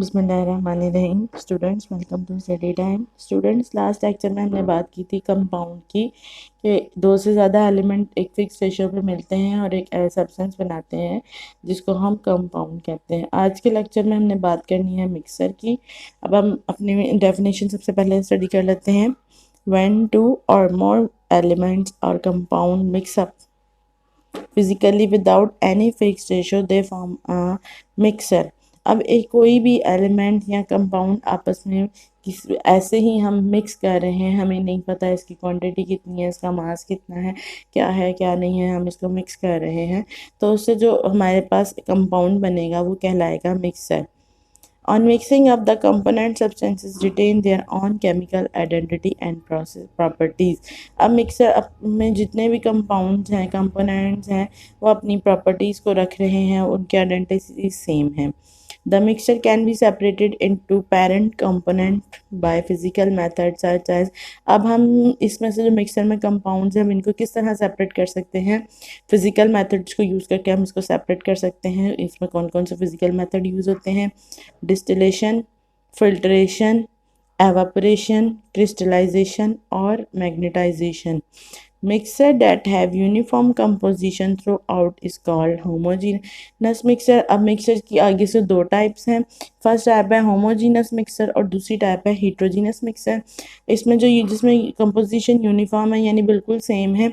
बिस्मिल्लाहिर्रहमानिर्रहीम। Students, welcome to study time. Students, last lecture में हमने बात की थी कंपाउंड की कि दो से ज़्यादा एलिमेंट एक फिक्स रेशियो पे मिलते हैं और एक सब्सटेंस बनाते हैं जिसको हम कंपाउंड कहते हैं। आज के लेक्चर में हमने बात करनी है मिक्सर की। अब हम अपनी डेफिनेशन सबसे पहले स्टडी कर लेते हैं। व्हेन टू और मोर एलिमेंट्स और compound mix up physically without any fix ratio they form a mixer. अब एक कोई भी एलिमेंट या कंपाउंड आपस में किस ऐसे ही हम मिक्स कर रहे हैं, हमें नहीं पता इसकी क्वांटिटी कितनी है, इसका मास कितना है क्या नहीं है, हम इसको मिक्स कर रहे हैं तो उससे जो हमारे पास कंपाउंड बनेगा वो कहलाएगा mixer. On mixing up, the component substances retain their own chemical identity and process properties। अब मिक्सर में जितने भी कंपाउंड्स हैं, कंपोनेंट्स हैं, वो अपनी प्रॉपर्टीज़ को रख रहे हैं, उनकी आइडेंटिटी सेम है। The mixture can be separated into parent component by physical methods such as। अब हम इसमें से जो मिक्सर में कंपाउंड्स हैं हम इनको किस तरह सेपरेट कर सकते हैं? फिजिकल मेथड्स को यूज़ करके हम इसको सेपरेट कर सकते हैं। इसमें कौन कौन से फिजिकल मेथड यूज़ होते हैं? डिस्टिलेशन, फिल्ट्रेशन, एवापोरेशन, क्रिस्टलाइजेशन और magnetisation. Mixer that have uniform composition throughout is called homogeneous mixer। अब मिक्सर की आगे से दो टाइप्स हैं। फर्स्ट टाइप है होमोजीनस मिक्सर और दूसरी टाइप है हिट्रोजीनस मिक्सर। इसमें जिसमें कंपोजिशन यूनिफॉर्म है यानी बिल्कुल सेम है,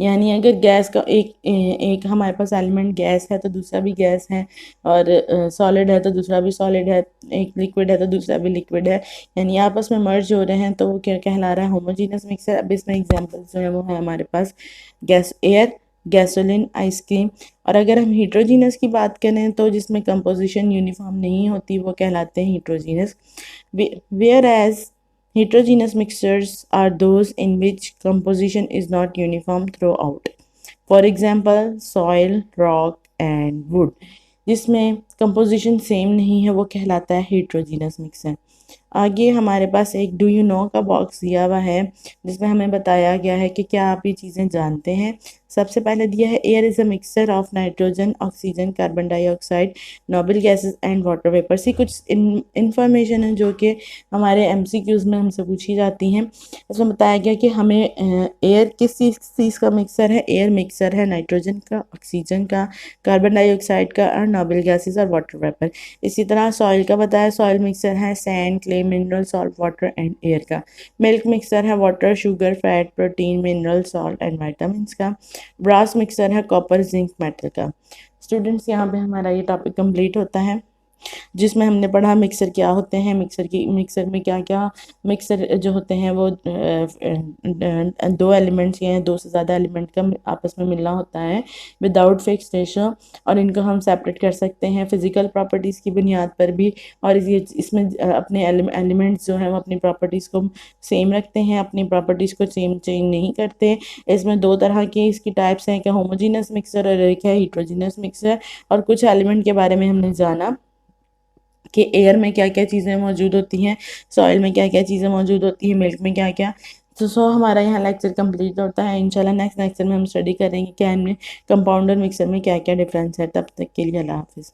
यानी अगर गैस का एक हमारे पास एलिमेंट गैस है तो दूसरा भी गैस है, और सॉलिड है तो दूसरा भी सॉलिड है, एक लिक्विड है तो दूसरा भी लिक्विड है, यानी आपस में मर्ज हो रहे हैं तो वो क्या कहला रहा है? Homogeneous mixer. अब इसमें एग्जांपल्स जो है वो है हमारे पास गैस एयर, गैसोलीन, आइसक्रीम। और अगर हम हीट्रोजीनस की बात करें तो जिसमें कंपोजिशन यूनिफॉर्म नहीं होती वो कहलाते हैं heterogeneous. Whereas heterogeneous mixtures are those in which composition is not uniform throughout। For example, soil, rock and wood। जिसमें कंपोजिशन सेम नहीं है वो कहलाता है heterogeneous mixture। आगे हमारे पास एक डू यू नो का बॉक्स दिया हुआ है जिसमें हमें बताया गया है कि क्या आप ये चीज़ें जानते हैं। सबसे पहले दिया है air is a mixture of nitrogen, oxygen, carbon dioxide, noble gases and water vapour. See कुछ इन्फॉर्मेशन है जो कि हमारे एमसीक्यूज़ में हमसे पूछी जाती हैं। इसमें बताया गया कि हमें एयर किस चीज़ का मिक्सर है? एयर मिक्सर है नाइट्रोजन का, ऑक्सीजन का, कार्बन डाइऑक्साइड का और नोबल गैसेस और वाटर वेपर। इसी तरह सॉइल का बताया, सॉइल मिक्सर है sand, clay, mineral salt, water and air का। मिल्क मिक्सर है water, sugar, fat, protein, mineral salt and vitamins का। ब्रास मिक्सर है कॉपर, जिंक, मेटल का। स्टूडेंट्स, यहाँ पे हमारा ये टॉपिक कंप्लीट होता है जिसमें हमने पढ़ा मिक्सर क्या होते हैं, मिक्सर में क्या क्या मिक्सर जो होते हैं वो दो एलिमेंट्स या दो से ज़्यादा एलिमेंट का आपस में मिलना होता है विदाउट फिक्स रेशो, और इनको हम सेपरेट कर सकते हैं फिजिकल प्रॉपर्टीज़ की बुनियाद पर भी। और इसमें अपने एलिमेंट्स जो हैं वो अपनी प्रॉपर्टीज़ को सेम रखते हैं, अपनी प्रॉपर्टीज़ को सेम चेंज नहीं करते। इसमें दो तरह की इसकी टाइप्स हैं कि होमोजीनस मिक्सर और एक है हीट्रोजीनस मिक्सर। और कुछ एलिमेंट के बारे में हमने जाना कि एयर में क्या क्या चीज़ें मौजूद होती हैं, सॉइल में क्या क्या चीज़ें मौजूद होती हैं, मिल्क में क्या क्या। तो हमारा यहाँ लेक्चर कंप्लीट होता है। इंशाल्लाह नेक्स्ट लेक्चर में हम स्टडी करेंगे क्या इनमें कंपाउंड और मिक्सर में क्या क्या डिफरेंस है। तब तक के लिए अल्लाह हाफिज़।